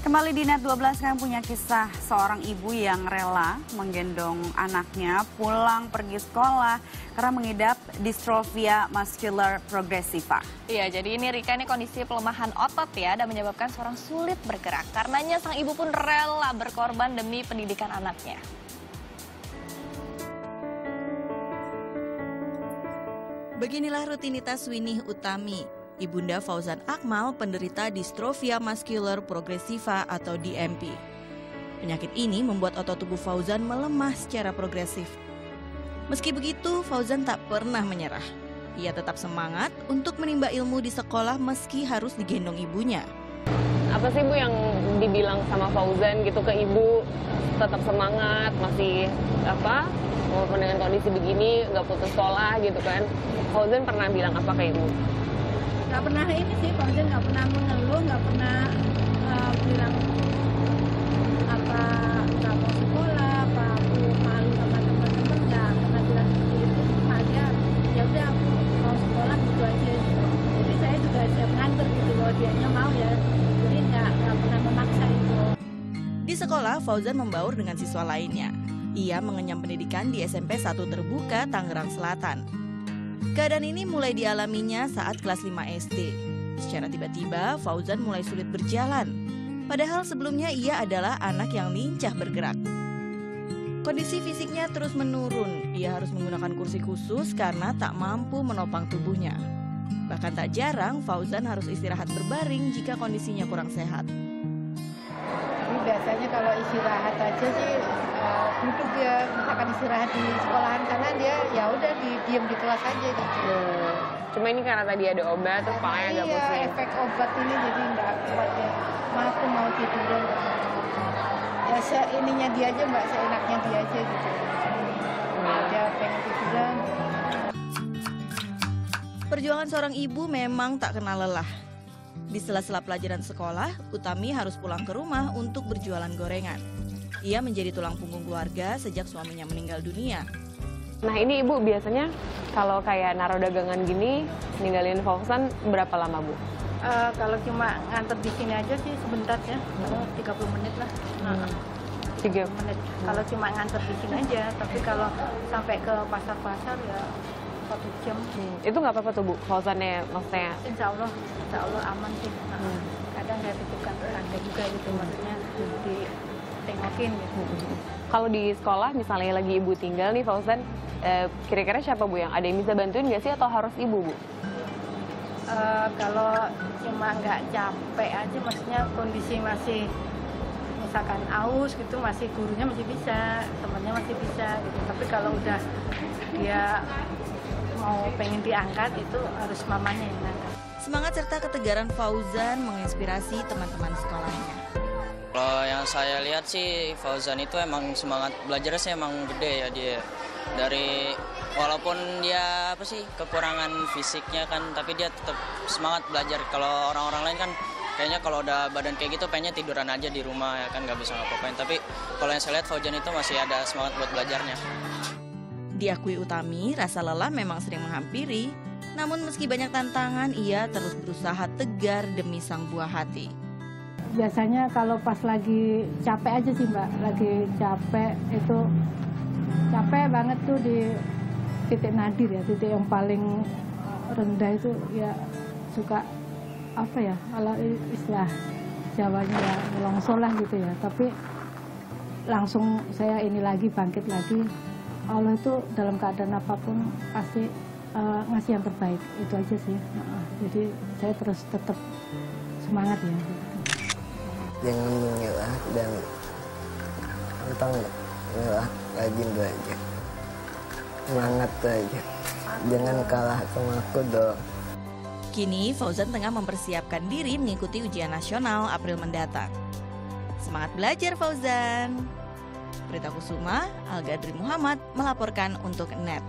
Kembali di Net 12 kan punya kisah seorang ibu yang rela menggendong anaknya pulang pergi sekolah karena mengidap distrofia muscular progressiva. Iya, jadi ini Rika ini kondisi pelemahan otot ya dan menyebabkan seorang sulit bergerak. Karenanya sang ibu pun rela berkorban demi pendidikan anaknya. Beginilah rutinitas Winih Utami, Ibunda Fauzan Akmal penderita distrofia muscular progressiva atau DMP. Penyakit ini membuat otot tubuh Fauzan melemah secara progresif. Meski begitu, Fauzan tak pernah menyerah. Ia tetap semangat untuk menimba ilmu di sekolah meski harus digendong ibunya. Apa sih Bu yang dibilang sama Fauzan gitu ke Ibu, tetap semangat, masih walaupun dengan kondisi begini, nggak putus sekolah gitu kan. Fauzan pernah bilang apa ke Ibu? Nggak pernah ini sih, Fauzan nggak pernah mengeluh, nggak pernah bilang apa nggak mau sekolah, apa aku malu sama teman-teman, nggak pernah bilang seperti itu. Cuma dia ya udah aku mau sekolah gitu aja gitu. Jadi saya juga siap nganter gitu kalau dianya mau ya, jadi nggak pernah memaksa itu. Di sekolah, Fauzan membaur dengan siswa lainnya. Ia mengenyam pendidikan di SMP 1 Terbuka, Tangerang Selatan. Keadaan ini mulai dialaminya saat kelas 5 SD. Secara tiba-tiba, Fauzan mulai sulit berjalan. Padahal sebelumnya ia adalah anak yang lincah bergerak. Kondisi fisiknya terus menurun. Ia harus menggunakan kursi khusus karena tak mampu menopang tubuhnya. Bahkan tak jarang, Fauzan harus istirahat berbaring jika kondisinya kurang sehat. Jadi biasanya kalau istirahat aja sih duduk ya, misalkan istirahat di sekolahan karena dia ya udah diem di kelas aja gitu. Cuma ini karena tadi ada obat, terus palanya agak pusing. Iya, efek obat ini jadi nggak kuat ya. Aku mau tiduran. Ya seininya dia aja Mbak, seenaknya dia aja gitu. Dia pengen tiduran. Perjuangan seorang ibu memang tak kenal lelah. Di sela-sela pelajaran sekolah, Utami harus pulang ke rumah untuk berjualan gorengan. Ia menjadi tulang punggung keluarga sejak suaminya meninggal dunia. Nah ini Ibu biasanya kalau kayak naruh dagangan gini, ninggalin Fauzan berapa lama Bu? Kalau cuma nganter di sini aja sih sebentar ya, 30 menit lah. 3 menit. Kalau cuma nganter di sini aja, tapi kalau sampai ke pasar-pasar ya 1 jam. Itu nggak apa-apa tuh Bu, Fauzannya maksudnya? Insya Allah aman sih. Kadang saya titipkan ke tante juga gitu, maksudnya ditengokin gitu. Kalau di sekolah misalnya lagi Ibu tinggal nih Fauzan, kira-kira siapa Bu yang ada yang bisa bantuin nggak sih atau harus Ibu Bu? Kalau cuma nggak capek aja, maksudnya kondisi masih misalkan aus gitu, masih gurunya masih bisa, temannya masih bisa gitu. Tapi kalau udah dia mau pengen diangkat itu harus mamanya yang ngangkat. Semangat serta ketegaran Fauzan menginspirasi teman-teman sekolahnya. Kalau yang saya lihat sih Fauzan itu emang semangat belajarnya sih emang gede ya dia. Dari walaupun dia kekurangan fisiknya kan, tapi dia tetap semangat belajar. Kalau orang-orang lain kan kayaknya kalau udah badan kayak gitu pengennya tiduran aja di rumah ya kan, nggak bisa ngapa-ngapain. Tapi kalau yang saya lihat Fauzan itu masih ada semangat buat belajarnya. Diakui Utami, rasa lelah memang sering menghampiri. Namun meski banyak tantangan, ia terus berusaha tegar demi sang buah hati. Biasanya kalau pas lagi capek aja sih Mbak, lagi capek itu capek banget tuh di titik nadir ya, titik yang paling rendah itu ya suka kalau istilah Jawanya ya longsor lah gitu ya. Tapi langsung saya bangkit lagi. Allah itu dalam keadaan apapun pasti ngasih yang terbaik, itu aja sih. Jadi saya terus tetap semangat ya. Jangan menyerah dan pantang menyerah, rajin belajar. Semangat aja, jangan kalah sama aku dong. Kini Fauzan tengah mempersiapkan diri mengikuti ujian nasional April mendatang. Semangat belajar Fauzan! Prita Kusuma, Al Gadri Muhammad melaporkan untuk NET.